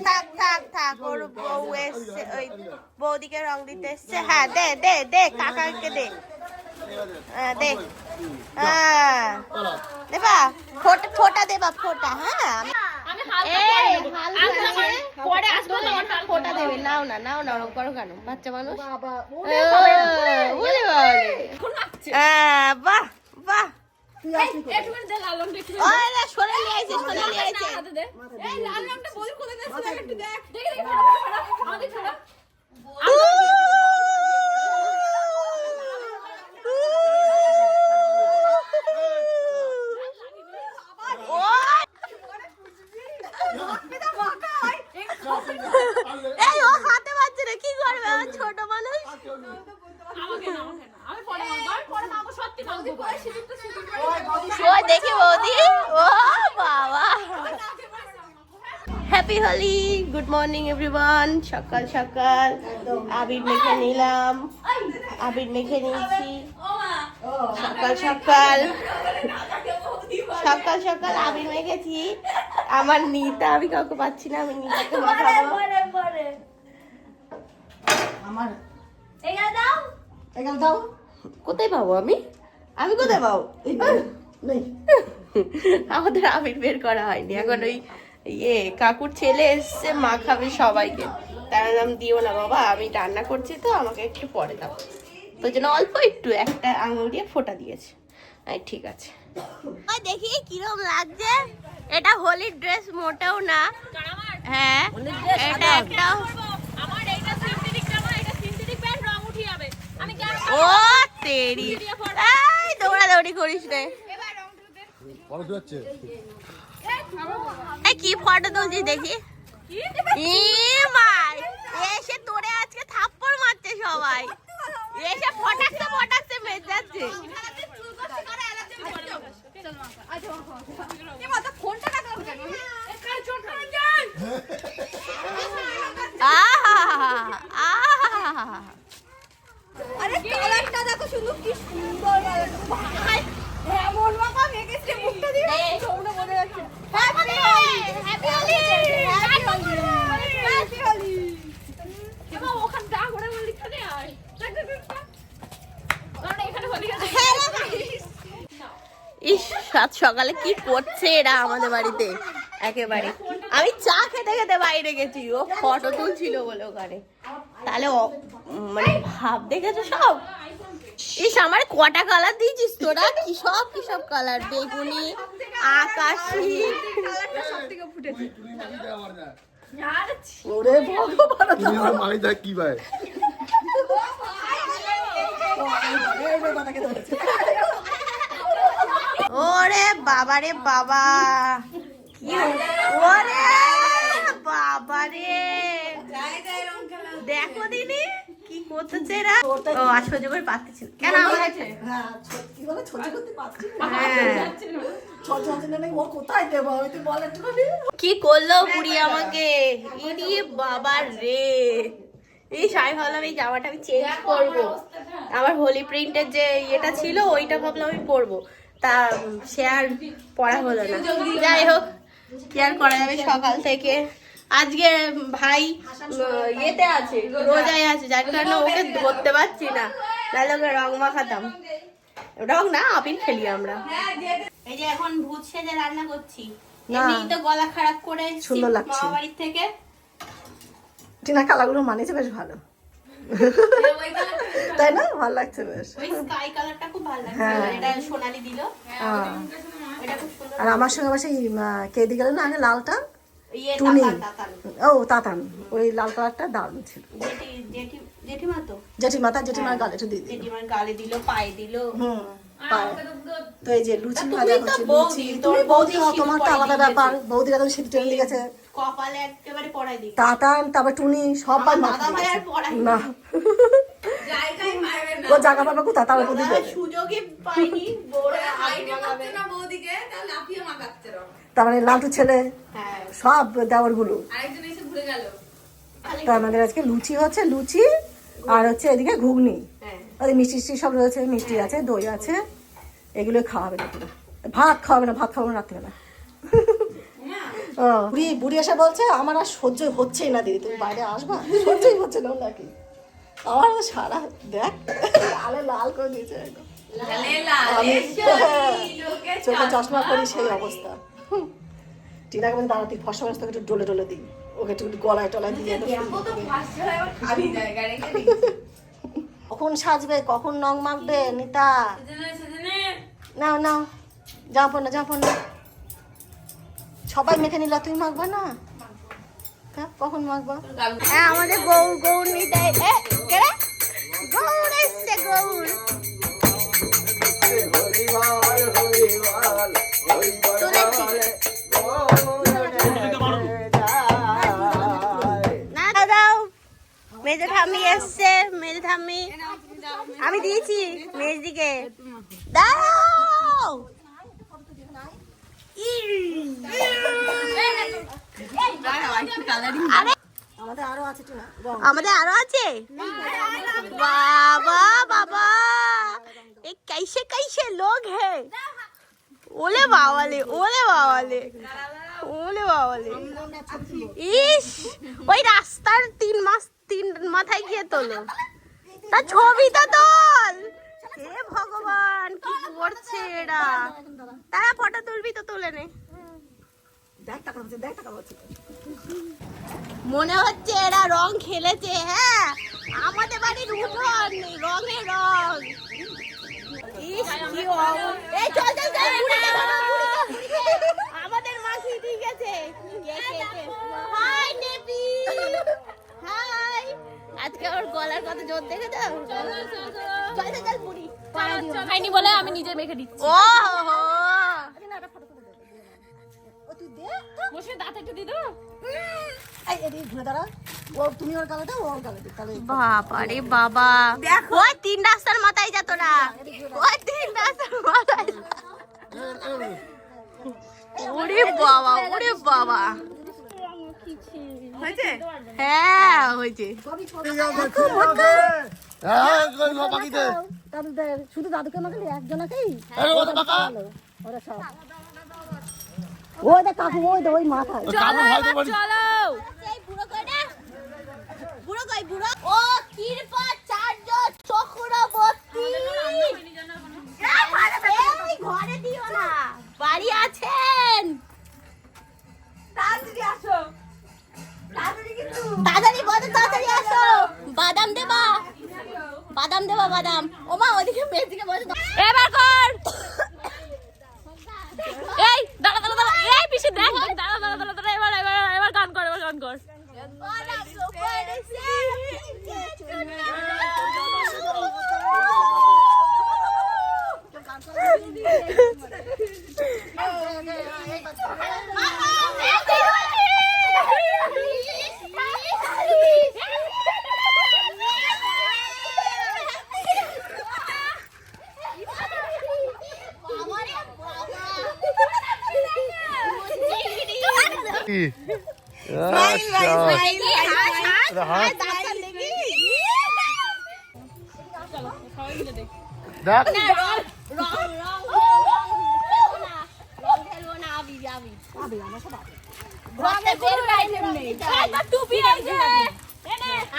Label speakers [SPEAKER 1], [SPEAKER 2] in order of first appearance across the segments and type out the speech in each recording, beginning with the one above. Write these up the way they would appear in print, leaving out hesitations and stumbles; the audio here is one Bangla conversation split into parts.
[SPEAKER 1] থাক থাক থাক, ওর বউ এসছে, ওই বৌদিকে রং দিতে এসছে। হ্যাঁ দে দে দে, কাকাকে দে, দে, দেবা ফোটা দেবা, ফোটা। হ্যাঁ ফোটা দেবে। নাও না নাও না, ওরকম করো কেন, বাচ্চা মানুষ। বাহ বাহ, ছোট মানুষ। দেখি বৌদি, ও বাবা। Happy Holi, good morning everyone. সকাল সকাল আবির মেখে নিলাম, আবির মেখে নিয়েছি। সকাল সকাল সকাল সকাল আবির মেখেছি। আমার নিতা, আমি কাউকে পাচ্ছি না, আমি নিতাকে মাখাবো। আমার দাও। কোথায় পাবো আমি? আমি কোথায় পাবো? আমাদের আবির বের করা হয়নি এখন। ওই কাকুর ছেলে এসছে, মাখাবে সবাইকে। তার নাম দিও না বাবা, আমি রান্না করছি তো, আমাকে একটু পরে দাও। তো জন্য অল্প একটু একটা আঙুল দিয়ে ফোঁটা দিয়েছে। ঠিক আছে, দেখি কিরকম লাগছে। এটা হোলির ড্রেস মোটেও না। হ্যাঁ, এটা একটা ও তেরি, এই দৌড়াদৌড়ি করিস রে। কি ফটো তুলছিস দেখি। এসে তোরে আজকে থাপ্পড় মারছে সবাই, এসে ফটাকতে ফটাকতে বেঁচে যাচ্ছে।
[SPEAKER 2] আরে কালারটা দেখো শুধু, কি সুন্দর এমন বাবা মেখেছে মুখটা দিয়ে তোমরা বলে যাচ্ছে হ্যাপি হোলি, হ্যাপি হোলি। এমা ওখান দা করে বলি খানে আয়, কারণ এখানে হোলি আছে।
[SPEAKER 1] ইস, সাত সকালে কি করছে এরা আমাদের বাড়িতে একেবারে। আমি চা খেতে খেতে বাইরে গেছি, ও ফটো তুলছিল বলে ওখানে। তাহলে মানে ভাব দেখেছো সব। ইস, আমার কটা কালার দিয়েছিস তোরা? কি সব কালার, বেগুনি, আকাশি।
[SPEAKER 2] সবথেকে ফুটেছে।
[SPEAKER 3] ওরে ভগবান, মাই দেখ কি ভাই।
[SPEAKER 1] ওরে বাবা রে বাবা, ওরে বাবা রে, দেখো দিনি কি করতেছে এরা। ও আসলে করে পাচ্ছি কেন আমার আছে। কি করলো বুড়ি আমাকে, ইনি বাবা রে। এই আমি ভাবলাম এই জামাটা আমি চেঞ্জ করবো, আমার হোলি প্রিন্টের যে ইয়েটা ছিল ওইটা ভাবলাম আমি পরবো, তা সে আর পড়া হলো না। যাই হোক, কি আর করা যাবে। সকাল থেকে আজকে ভাই ইয়েতে আছে, রোজায় আছে, যার কারণে ওকে ধরতে পারছি না, নাহলে ওকে রং মাখাতাম। রং না, আবির খেলি আমরা। এই যে এখন ভূত সেজে রান্না করছি। এমনি তো গলা খারাপ করে সুন্দর লাগছে মামা বাড়ির থেকে।
[SPEAKER 3] টিনা কালারগুলো মানেছে বেশ ভালো, তাই না? ভালো লাগছে বেশ।
[SPEAKER 1] ওই স্কাই কালারটা খুব ভালো লাগছে, এটা সোনালি দিল। এটা খুব সুন্দর।
[SPEAKER 3] আর আমার সঙ্গে আবার সেই কে দিয়ে গেল না আগে লালটা,
[SPEAKER 1] টুনি।
[SPEAKER 3] ও তাতান, ওই লাল কালারটা দারুণ ছিল।
[SPEAKER 1] জেঠিমা তো,
[SPEAKER 3] জেঠিমার গালে একটু দিয়ে দিল,
[SPEAKER 1] জেঠিমার গালে দিল, পায়ে দিল।
[SPEAKER 3] তো এই যে লুচি ভাজা হচ্ছে, লুচি। তুমি বৌদি হও, তোমার তো আলাদা ব্যাপার। বৌদিরা তো সেটা ট্রেন দিয়ে গেছে,
[SPEAKER 1] কপালে একেবারে পড়াই দিই।
[SPEAKER 3] তাতান, তারপর টুনি, সবাই
[SPEAKER 1] দাদা ভাই আর পড়াই
[SPEAKER 3] না।
[SPEAKER 2] জায়গায় পাবে না,
[SPEAKER 3] ও জায়গা পাবে কোথা, তার উপর দিয়ে
[SPEAKER 1] সুযোগই পাইনি। বড়
[SPEAKER 2] হাইটে মারতে না বৌদিকে, তাহলে লাফিয়ে মাখাচ্ছে রং।
[SPEAKER 3] তার মানে লালটু ছেলে, সব দেওয়ার গুলো।
[SPEAKER 2] আরেকজন এসে ভুলে গেল।
[SPEAKER 3] তো আমাদের আজকে লুচি হচ্ছে, লুচি আর হচ্ছে এদিকে ঘুগনি। ওই মিষ্টি সব রয়েছে, মিষ্টি আছে, দই আছে, এগুলো খাওয়াবে না। ভাত খাওয়াবে না, ভাত খাওয়াবে না রাত্রিবেলা। বুড়ি বুড়ি এসে বলছে আমার আর সহ্য হচ্ছেই না দিদি, তুমি বাইরে আসবা, সহ্যই হচ্ছে না নাকি। আমার তো সারা দেখ লালে লাল করে দিয়েছে একদম। আমি চোখে চশমা করি সেই অবস্থা। টিনাকে বলতে দাঁড়া, তুই ফসা ব্যবস্থা একটু ডলে ডলে দিই, ওকে একটু গলায় টলায় দিয়ে কখন সাজবে, কখন নখ মাখবে নিতা। নাও নাও, জামা পড় না, জামা পড় না। সবাই মেখে নিলা, তুই মাখবা না? কখন মাখবা?
[SPEAKER 1] হ্যাঁ আমাদের গৌর গৌর নিতাই গৌর এসছে গৌর। না দাও, মেজে ঠাম্মি এসছে, মেজে ঠাম্মি আমি দিয়েছি মেজদিকে, দাও।
[SPEAKER 3] আমাদের আরো আছে টিনা,
[SPEAKER 1] আমাদের আরো আছে। বাবা বাবা ये कैसे कैसे लोग हैं। ओले बावाले ओले बावाले ওলে বাবালে, ইস ওই রাস্তার 3 মাথায় গিয়ে তোলো, তার ছবি তো তোল। হে ভগবান কি করছে এরা, তারা ফটো তুলবি তো তুলে নে।
[SPEAKER 3] দেখ টাকা হচ্ছে, দেখ টাকা হচ্ছে।
[SPEAKER 1] মনে হচ্ছে এরা রং খেলেছে। হ্যাঁ আমাদের বাড়ির উঠোন রঙে রং। ইস কি এই চল চল চল, আমাদের মাখি ঠিক আছে। হাই নেপি, হাই। আজকে ওর গলার কত জোর দেখে দাও। চল চল চল পুরি
[SPEAKER 2] খাইনি বলে আমি নিজে মেখে দিচ্ছি।
[SPEAKER 1] ও হো
[SPEAKER 3] তুই দে
[SPEAKER 2] বসে দাঁত একটু দিয়ে দেবো।
[SPEAKER 3] এই এদিকে ঘুরে দাঁড়া, ও তুমি ওর গালে দাও, ওর গালে দিই, তাহলে
[SPEAKER 1] বাবা রে বাবা, ওই 3 রাস্তার মাথায় যা তোরা, ওই 3 রাস্তার মাথায়। ওরে বাবা ওরে বাবা, হয়েছে? হ্যাঁ হয়েছে।
[SPEAKER 3] শুধু দাদুকে মাখালি, একজনাকেই ওরা সব। ওই দেখ কাকু, ওই ওই মাথায়
[SPEAKER 2] চলো
[SPEAKER 1] এই বুড়ো কই না, বুড়ো কই বুড়ো। ও কৃপা চার্য চক্রবর্তী, এই ঘরে দিও না, বাড়ি আছেন। তাড়াতাড়ি আসো, তাড়াতাড়ি কিন্তু তাড়াতাড়ি বলো, তাড়াতাড়ি আসো। বাদাম দেবা, বাদাম দেবা, বাদাম। ওমা ওদিকে মেয়েদিকে বসে
[SPEAKER 2] এবার কর। এই দাঁড়া দাঁড়া দাঁড়া, এই পিছে দেখ, দাঁড়া দাঁড়া দাঁড়া দাঁড়া, এবার এবার এবার গান কর, এবার গান কর।
[SPEAKER 1] বাদাম তো পড়েছে।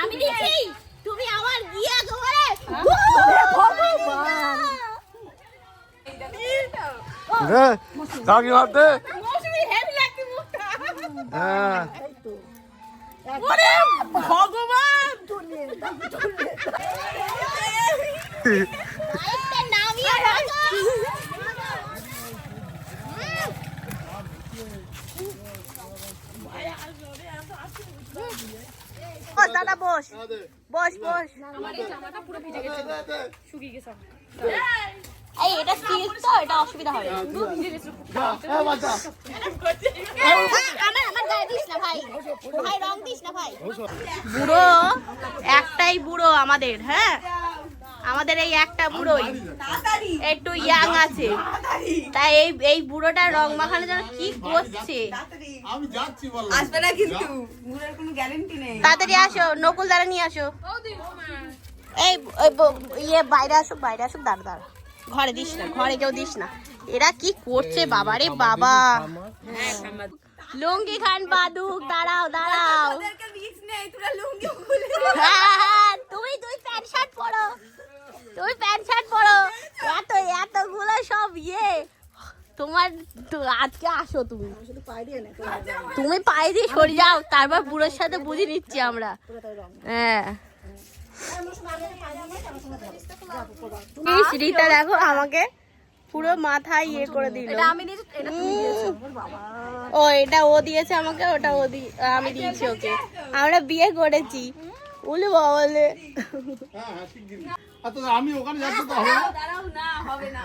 [SPEAKER 1] আমি দিচ্ছি, তুমি আমার গিয়া গোবরে
[SPEAKER 4] কাকি মারতে
[SPEAKER 1] মৌসুমী হেভি লাগছে মুখটা।
[SPEAKER 4] হ্যাঁ
[SPEAKER 1] ওরে ভগবান, আরেকটা নামিয়ে রাখো। বস দাদা বস বস বস। এই এটা স্টিল তো, এটা অসুবিধা হবে। আমার গায়ে দিস না ভাই, ভাই রং দিস না ভাই। বুড়ো একটাই বুড়ো আমাদের, হ্যাঁ আমাদের এই একটা বুড়োই একটু ইয়াং আছে, তাই এই বুড়োটা রং মাখানোর জন্য কি করছে।
[SPEAKER 4] আমি যাচ্ছি বললাম
[SPEAKER 5] আসবে না কিন্তু মুড়ের কোনো গ্যারান্টি নেই।
[SPEAKER 1] তাড়াতাড়ি আসো, নকুল দ্বারা নিয়ে আসো। এই ইয়ে বাইরে আসুক, বাইরে আসুক, দাঁড়া দাঁড়া, ঘরে দিস না, ঘরে কেউ দিস না। এরা কি করছে বাবা রে বাবা। লুঙ্গি খান বাদুক, দাঁড়াও দাঁড়াও।
[SPEAKER 2] তোদেরকে রিস্ক নেই, তোরা লুঙ্গি খুলে
[SPEAKER 1] হ্যাঁ, তুমি প্যান্ট শার্ট পরো, তুমি প্যান্ট শার্ট পরো। এতগুলো সব তোমার আজকে আসো তুমি,
[SPEAKER 3] শুধু পায়ে দিয়ে নে,
[SPEAKER 1] তুমি পায়ে দিয়ে সরে যাও, তারপর বুড়োর সাথে বুঝে নিচ্ছি আমরা। হ্যাঁ রীতা দেখো আমাকে পুরো মাথায় করে দিল।
[SPEAKER 2] আমি নিজে এটা তুমি দিয়েছো বাবা।
[SPEAKER 1] ও এটা ও দিয়েছে আমাকে, ওটা আমি দিয়েছি ওকে। আমরা বিয়ে করেছি। উলি বলে
[SPEAKER 4] হ্যাঁ হ্যাঁ শিগগিরই। আর তো আমি ওখানে যাচ্ছি তো হবে না।
[SPEAKER 2] দাঁড়াও না, হবে না।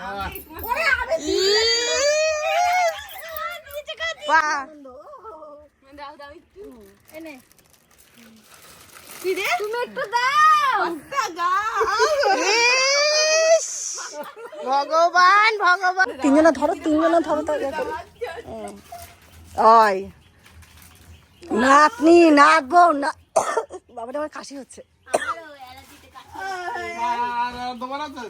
[SPEAKER 1] বাহ
[SPEAKER 2] দাও দাও একটু এনে কি রে তুমি একটু দাও।
[SPEAKER 1] ইস! ভগবান ভগবান,
[SPEAKER 3] তিনজনে ধরো তো ওই নাতনি নাতবো না। বাবাটা আমার কাশি হচ্ছে।
[SPEAKER 4] আর তোমার আছে?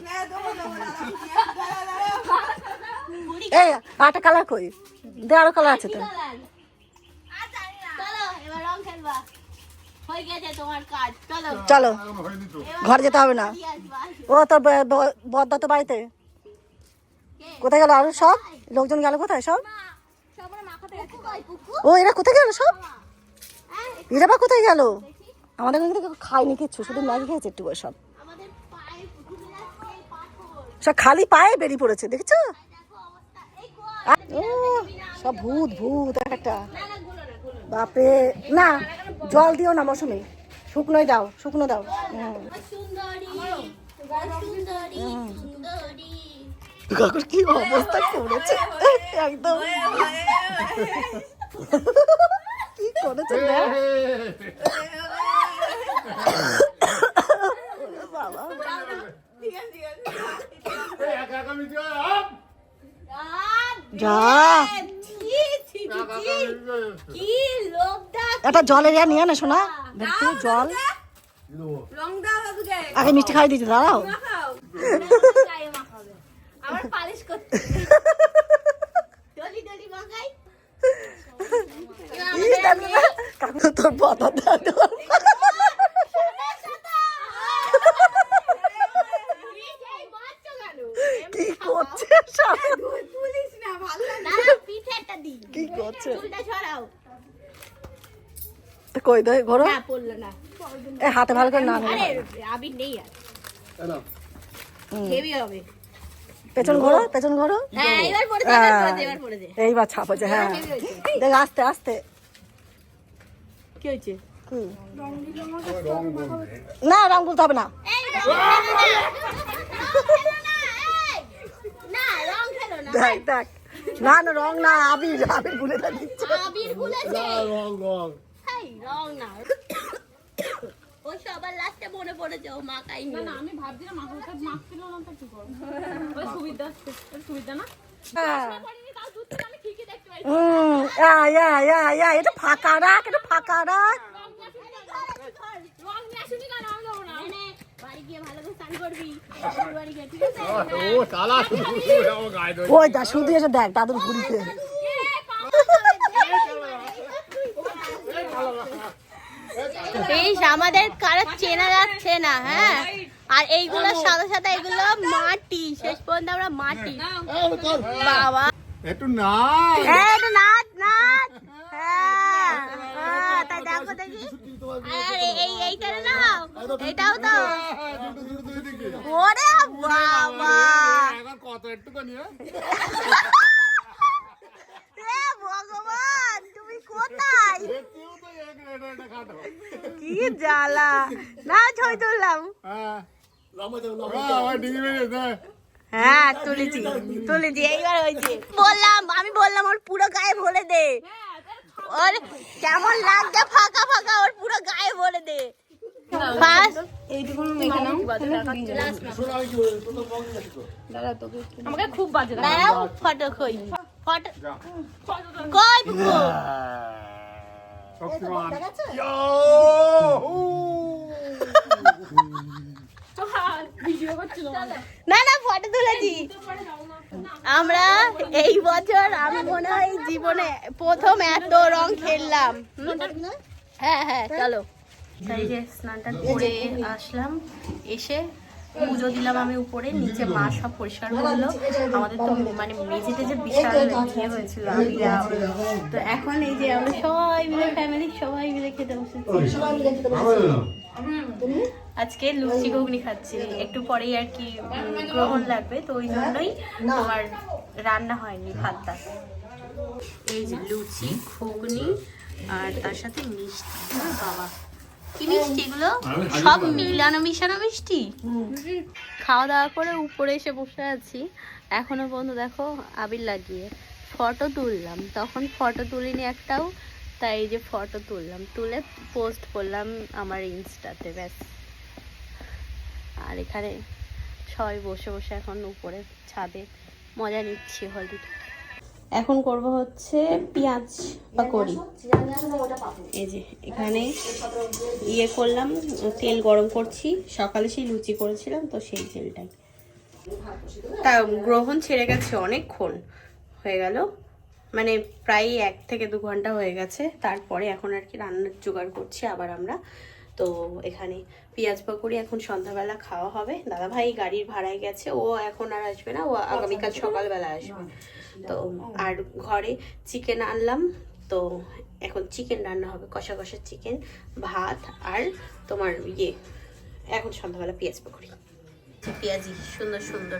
[SPEAKER 3] এই আটা কালার কই দে, আরো কালার আছে তো।
[SPEAKER 1] চলো এবার রং খেলবা, হয়ে গেছে তোমার কাজ। চলো
[SPEAKER 3] চলো
[SPEAKER 4] এখনো হয়নি তো।
[SPEAKER 3] ঘরে যেতে হবে না।
[SPEAKER 1] দিয়ে আসবা।
[SPEAKER 3] ও তোর বদ্দা তো বাড়িতে কোথায় গেল? আরো সব লোকজন গেল কোথায় সব? ও এরা কোথায় গেল সব? এরা বা কোথায় গেল? আমাদের কিন্তু খায়নি কিচ্ছু, শুধু ম্যাগি খেয়েছে একটু করে। সব
[SPEAKER 1] আমাদের পায়ে ঘুরে যাচ্ছে এই পাথর।
[SPEAKER 3] সব খালি পায়ে বেরিয়ে পড়েছে, দেখেছো?
[SPEAKER 1] দেখো অবস্থা, এই কই।
[SPEAKER 3] ও সব ভূত ভূত একটা।
[SPEAKER 1] না না গুলো না, গুলো না।
[SPEAKER 3] বাপরে না, জল দিও না মৌসুমি, শুকনোই দাও, শুকনো দাও।
[SPEAKER 1] সুন্দরী সুন্দরী সুন্দরী।
[SPEAKER 3] কাকুর কি অবস্থা করেছে একদম, কি করেছে দেখ। বাবা
[SPEAKER 4] এই একা একা মিশে আপ।
[SPEAKER 3] যা
[SPEAKER 1] ছি, ছি, ছি, ছি। কি লোকটা।
[SPEAKER 3] একটা জলের ইয়া নিয়ে না শোনা, দেখতে জল।
[SPEAKER 2] রং দাও দাদুকে
[SPEAKER 3] আগে মিষ্টি খাই দিতে দাঁড়াও।
[SPEAKER 2] খাও।
[SPEAKER 1] গায়ে মাখাবে। আমার পালিশ করতে ডলি ডলি মাখাই।
[SPEAKER 3] কাকু তোর বদা দাও। কি করছে সব?
[SPEAKER 2] পুলিশ না ভালো লাগে
[SPEAKER 1] না না, পিঠে একটা দিই।
[SPEAKER 3] কি করছে?
[SPEAKER 1] চুলটা ছড়াও।
[SPEAKER 3] তো কই দই ঘোরো,
[SPEAKER 1] না পড়লো না।
[SPEAKER 3] এ হাতে ভালো করে না
[SPEAKER 1] আরে আবির নেই আর,
[SPEAKER 4] এলো।
[SPEAKER 1] হেভি হবে।
[SPEAKER 3] পেছন ঘোরো, পেছন ঘোরো।
[SPEAKER 1] হ্যাঁ এবার পড়ে দে, এবার পড়ে দে, এবার পড়ে দে।
[SPEAKER 3] এইবার ছাপ হয়েছে। হ্যাঁ দেখ আস্তে আস্তে।
[SPEAKER 1] কি হয়েছে?
[SPEAKER 3] কি?
[SPEAKER 4] রং বলবে।
[SPEAKER 3] না রং বলতে হবে না।
[SPEAKER 1] এই রং খেলো না, এই! না রং খেলো না।
[SPEAKER 3] দেখ দেখ, না না রং না, আবির আবির গুলে দিচ্ছে।
[SPEAKER 1] আবির গুলেছে।
[SPEAKER 4] রং রং।
[SPEAKER 1] এই রং না। ওই সবার লাস্টে মনে পড়েছে ও মাখাইনি। না
[SPEAKER 5] আমি ভাবছিলাম মাথাটা মাখছিল না তো কি করব ওই সুবিধা না
[SPEAKER 3] হ্যাঁ
[SPEAKER 5] পারিনি তাও দুধ থেকে আমি ঠিকই দেখতে পাই
[SPEAKER 3] এটা ফাঁকা রাখ, এটা ফাঁকা রাখ।
[SPEAKER 5] রং নিয়ে আসুনি কেন আমি দেবো না
[SPEAKER 1] বাড়ি গিয়ে ভালো করে স্নান করবি। বাড়ি গিয়ে ঠিক আছে?
[SPEAKER 4] ও শালা শুধু ও গায়ে দই।
[SPEAKER 3] ওই দা শুধু এসে দেখ দাদুর ঘুরিতে।
[SPEAKER 1] এই আমাদের কারো চেনা যাচ্ছে না। হ্যাঁ আর এইগুলোর সাথে সাথে এগুলো মাটি, শেষ পর্যন্ত আমরা মাটি। বাবা
[SPEAKER 4] একটু না।
[SPEAKER 1] এই তো নাচ নাচ। হ্যাঁ হ্যাঁ, তাই দেখো দেখি। আরে এইটা নাও, এটাও তো। ওরে বাবা,
[SPEAKER 4] এখন কত একটুখানি
[SPEAKER 1] এ ভগবান তুমি কোথায়?
[SPEAKER 4] কেউ তো এটা খাটো।
[SPEAKER 1] কি জ্বালা। না ছবি তুললাম।
[SPEAKER 4] হ্যাঁ আমার ডিঙি বেরিয়েছে।
[SPEAKER 1] হ্যাঁ তুলেছি তুলেছি, এইবার হয়েছে। আমি বললাম ওর পুরো গায়ে ভরে দে, ওর কেমন লাগছে ফাঁকা ফাঁকা, ওর পুরো গায়ে ভরে দে। ফার্স্ট
[SPEAKER 5] আমাকে খুব বাজে লাগে
[SPEAKER 1] দাঁড়াও, ফটো কই, ফটো কই বুকু?
[SPEAKER 4] শক্তিমান।
[SPEAKER 5] ভিডিও করছিল
[SPEAKER 1] না না ফটো তুলেছি। আমরা এই বছর আমি মনে হয় জীবনে প্রথম এত রং খেললাম। হ্যাঁ হ্যাঁ চলো। তাই যে স্নানটা করে আসলাম, এসে পুজো দিলাম আমি উপরে, নিচে মা সব পরিষ্কার করলো। আমাদের তো মানে মেঝেতে যে বিশাল ইয়ে হয়েছিল আবিরা, তো এখন এই যে আমরা সবাই মিলে ফ্যামিলি সবাই মিলে খেতে বসেছি। আজকে লুচি ঘুগনি খাচ্ছি, একটু পরেই আর কি গ্রহণ লাগবে, তো ওই জন্যই আমার রান্না হয়নি ভাতটা। এই যে লুচি ঘুগনি আর তার সাথে মিষ্টি। বাবা কি মিষ্টি এগুলো, সব মিলানো মিশানো মিষ্টি। খাওয়া দাওয়া করে উপরে এসে বসে আছি এখনো পর্যন্ত, দেখো আবির লাগিয়ে ফটো তুললাম, তখন ফটো তুলিনি একটাও, তাই এই যে ফটো তুললাম, তুলে পোস্ট করলাম আমার ইনস্টাতে, ব্যাস। আর এখানে সবাই বসে বসে এখন উপরে ছাদে মজা নিচ্ছি হলদি। এখন করব হচ্ছে পেঁয়াজ পাকোড়ি। এই যে এখানে ইয়ে করলাম, তেল গরম করছি, সকালে সেই লুচি করেছিলাম তো সেই তেলটাই। তা গ্রহণ ছেড়ে গেছে অনেকক্ষণ হয়ে গেল, মানে প্রায় 1 থেকে 2 ঘন্টা হয়ে গেছে। তারপরে এখন আর কি রান্নার জোগাড় করছি আবার আমরা। তো এখানে পেঁয়াজ পাকোড়ি এখন সন্ধ্যাবেলা খাওয়া হবে। দাদা ভাই গাড়ির ভাড়ায় গেছে, ও এখন আর আসবে না, ও আগামীকাল সকালবেলা আসবে। তো আর ঘরে চিকেন আনলাম, তো এখন চিকেন রান্না হবে, কষা কষা চিকেন, ভাত আর তোমার ইয়ে এখন সন্ধ্যাবেলা পেঁয়াজ পাকোড়ি। পেঁয়াজি সুন্দর সুন্দর,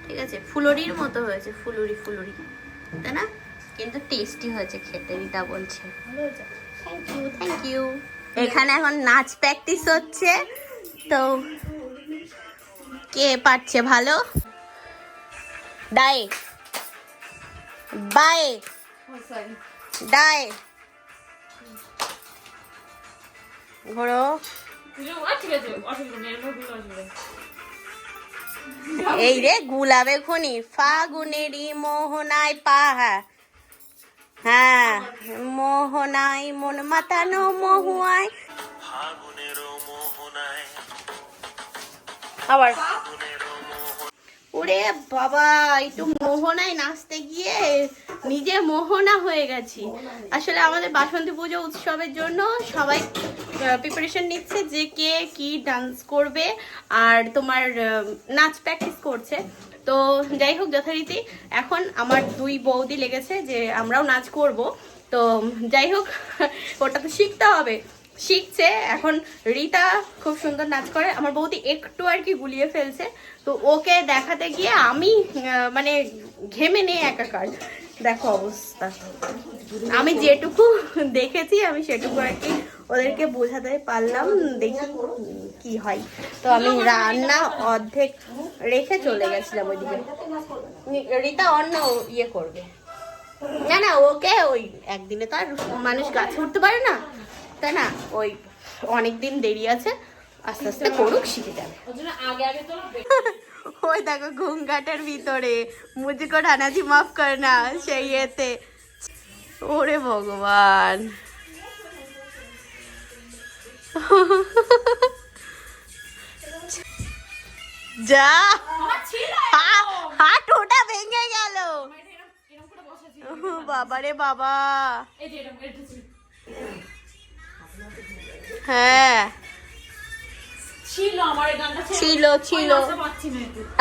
[SPEAKER 1] ঠিক আছে, ফুলুরির মতো হয়েছে, ফুলুরি ফুলুরি, তাই না? কিন্তু টেস্টি হয়েছে খেতে, রিতা বলছে। Thank you thank you. এখানে এখন নাচ প্র্যাকটিস হচ্ছে, তো কে পারছে ভালো? ডায়ে বায়ে ডায়ে ঘোরো। এই রে গুলাবে খনি ফাগুনেরই মোহনায় পাহা, হ্যাঁ মোহনায় মন মাতানো মহুয়ায়, আবার ওরে বাবা, একটু মোহনায় নাচতে গিয়ে নিজে মোহনা হয়ে গেছি। আসলে আমাদের বাসন্তী পুজো উৎসবের জন্য সবাই প্রিপারেশন নিচ্ছে যে কে কি ডান্স করবে আর তোমার নাচ প্র্যাকটিস করছে। তো যাই হোক, যথারীতি এখন আমার 2 বৌদি লেগেছে যে আমরাও নাচ করব। তো যাই হোক, ওটা তো শিখতে হবে, শিখছে এখন। রিতা খুব সুন্দর নাচ করে, আমার বৌদি একটু আর কি গুলিয়ে ফেলছে, তো ওকে দেখাতে গিয়ে আমি মানে ঘেমে নেই একাকার, দেখো অবস্থা। আমি যেটুকু দেখেছি আমি সেটুকু আর কি ওদেরকে বোঝাতে পারলাম, দেখি কি হয়। তো আমি রান্না অর্ধেক রেখে চলে গেছিলাম ওইদিকে। রিতা অন্য ইয়ে করবে না, না ওকে ওই একদিনে তো আর মানুষ গাছে উঠতে পারে না, তাই না? ওই অনেকদিন দেরি আছে, আস্তে আস্তে করুক, শিখে যাবে। ওই দেখো ঘুমঘাটের ভিতরে মুঝকো ঢানাজি মাফ করনা সেই এতে, ওরে ভগবান। যা হাত ওটা ভেঙে গেল, বাবারে বাবা। হ্যাঁ ছিল ছিল।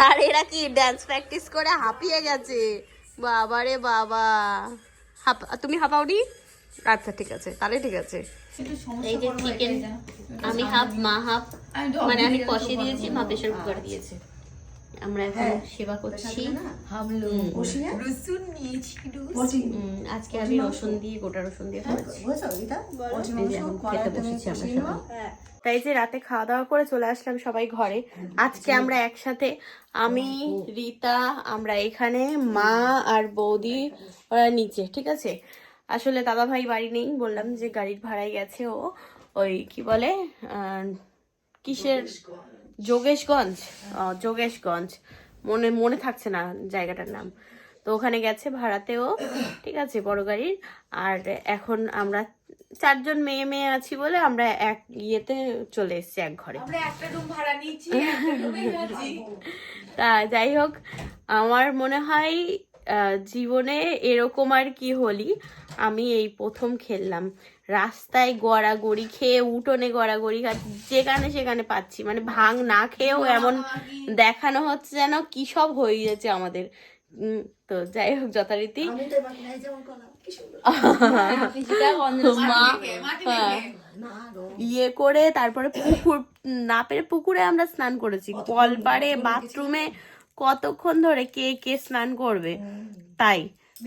[SPEAKER 1] আর এরা কি ডান্স প্র্যাকটিস করে হাঁপিয়ে গেছে, বাবারে বাবা। তুমি হাঁপাওনি? আচ্ছা ঠিক আছে, তাহলে ঠিক আছে। এই যে চিকেন আমি হাফ, মা হাফ, মানে আমি কষিয়ে দিয়েছি, মা প্রেসার কুকার দিয়েছে। আমরা এখন সেবা করছি। আজকে আমি রসুন দিয়ে, গোটা রসুন দিয়ে খেতে বসেছি আমরা সবাই। তাই যে রাতে খাওয়া দাওয়া করে চলে আসলাম সবাই ঘরে। আজকে আমরা একসাথে, আমি রিতা, আমরা এখানে, মা আর বৌদি ওরা নিচে, ঠিক আছে। আসলে দাদা ভাই বাড়ি নেই, বললাম যে গাড়ির ভাড়ায় গেছে, ও ওই কি বলে কিসের যোগেশগঞ্জ, যোগেশগঞ্জ, মনে থাকছে না জায়গাটার নাম। তো ওখানে গেছে ভাড়াতেও, ঠিক আছে, বড় গাড়ির। আর এখন আমরা চারজন মেয়ে মেয়ে আছি বলে আমরা এক ইয়েতে চলে এসেছি এক ঘরে।
[SPEAKER 2] আমরা একটা রুম ভাড়া নিয়েছি, একটা রুমে আছি।
[SPEAKER 1] তা যাই হোক, আমার মনে হয় জীবনে এরকম আর কি হোলি আমি এই প্রথম খেললাম। রাস্তায় গড়াগড়ি খেয়ে, উঠোনে গড়াগড়ি খাচ্ছি, যেখানে সেখানে পাচ্ছি, মানে ভাং না খেয়েও এমন দেখানো হচ্ছে যেন কি সব হয়ে গেছে আমাদের। তো যাই হোক, যথারীতি
[SPEAKER 3] আমি তো এবার নাই যেমন করলাম, কি সুন্দর।
[SPEAKER 1] মা
[SPEAKER 3] না গো,
[SPEAKER 1] ইয়ে করে তারপরে পুকুর, না পেরে পুকুরে আমরা স্নান করেছি, কলপাড়ে বাথরুমে কতক্ষণ ধরে কে কে স্নান করবে, তাই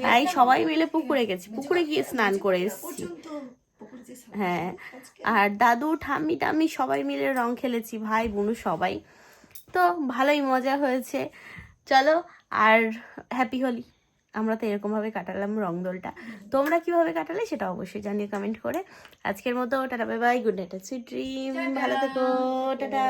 [SPEAKER 1] তাই সবাই মিলে পুকুরে গেছি, পুকুরে গিয়ে স্নান করে এসেছি।
[SPEAKER 3] তো পুকুর যে সামনে
[SPEAKER 1] হ্যাঁ, আর দাদু ঠাম্মি টাম্মি সবাই মিলে রং খেলেছি, ভাই বোনু সবাই। তো ভালোই মজা হয়েছে। চলো, আর হ্যাপি হোলি। আমরা তো এরকমভাবে কাটালাম রং দোলটা। তোমরা কিভাবে কাটালে সেটা অবশ্যই জানিয়ে কমেন্ট করে। আজকের মতো tata, bye bye, good night, sweet dream, ভালো থেকো, টাটা।